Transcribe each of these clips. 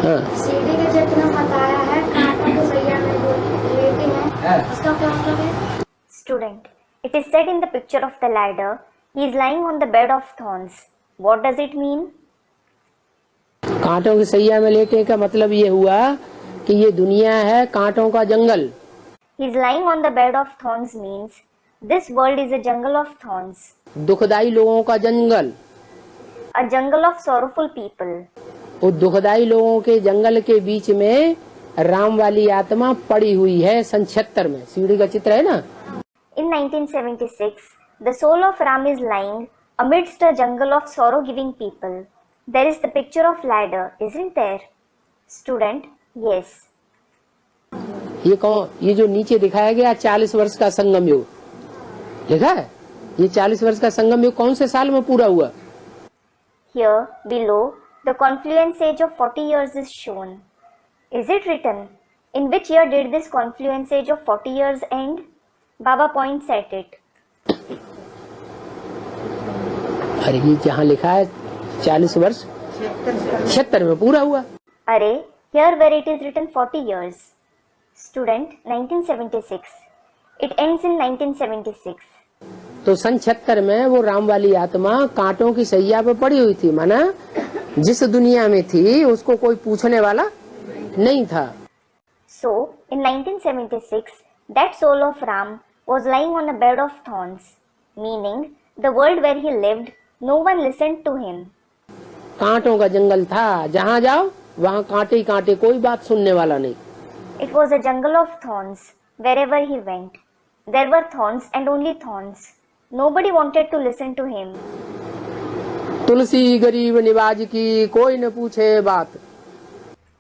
हाँ। सीढ़ी के चित्र में बताया है कांटों की सैया में जो लेटे हैं, उसका क्या मतलब है? Student, it is said in the picture of the ladder, he is lying on the bed of thorns. What does it mean? कांटों की सैया में लेटे का मतलब ये हुआ कि ये दुनिया है कांटों का जंगल। He is lying on the bed of thorns means this world is a jungle of thorns, दुखदाई लोगों का जंगल। a jungle of sorrowful people. वो दुखदाई लोगों के जंगल के बीच में राम वाली आत्मा पड़ी हुई है। सन 76 में सीढ़ी का चित्र है ना। In 1976, the soul of Ram is lying amidst a jungle of sorrow-giving people. There is the picture of ladder, isn't there? Student, yes. ये कौन, ये जो नीचे दिखाया गया 40 वर्ष का संगम युग लिखा है, ये 40 वर्ष का संगम युग कौन से साल में पूरा हुआ? Here, below, the confluence age of 40 years is shown. Is it written? In which year did this confluence age of 40 years end? Baba points at it. अरे ये जहाँ लिखा है 40 वर्ष 76 में पूरा हुआ। Array, here where it is written 40 years. Student, 1976. It ends in 1976. तो सन 76 में वो राम वाली आत्मा कांटों की सैया पे पड़ी हुई थी, माना जिस दुनिया में थी उसको कोई पूछने वाला नहीं था। So, in 1976, that soul of Ram was lying on a bed of thorns, meaning the world where he lived, no one listened to him. कांटों का जंगल था, जहाँ जाओ वहाँ कांटे ही कांटे, कोई बात सुनने वाला नहीं। It was a jungle of thorns wherever he went. There were thorns and only thorns. Nobody wanted to listen to him. तुलसी गरीब निवाज की कोई न पूछे बात।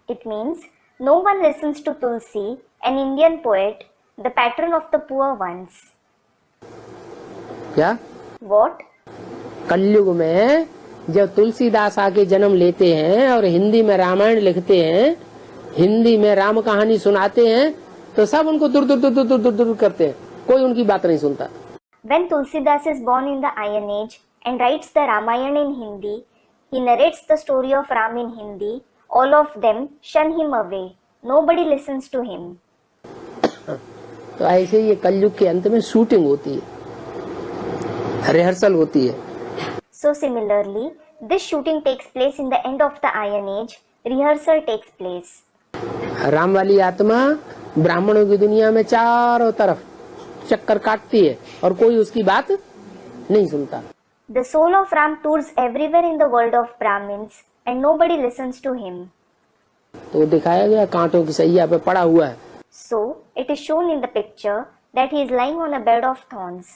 It means no one listens to Tulsi, an Indian poet, the patron of the poor ones. क्या? What? कलयुग में जब तुलसीदास आके जन्म लेते हैं और हिंदी में रामायण लिखते हैं, हिंदी में राम कहानी सुनाते हैं, तो सब उनको दूर दूर दूर दूर दूर दूर दूर करते हैं, कोई उनकी बात नहीं सुनता। When Tulsidas is born in the Iron Age and writes the Ramayana in Hindi, he narrates the story of Ram in Hindi. All of them shun him away. Nobody listens to him. तो ऐसे ये कलयुग के अंत में shooting होती है, rehearsal होती है। So similarly, this shooting takes place in the end of the Iron Age. Rehearsal takes place. Ram वाली आत्मा ब्राह्मणों की दुनिया में चारों तरफ चक्कर काटती है और कोई उसकी बात नहीं सुनता। The soul of Ram tours everywhere in the world of Brahmins and nobody listens to him. तो दिखाया गया कांटों की सैया पे पड़ा हुआ है। So, it is shown in the picture that he is lying on a bed of thorns.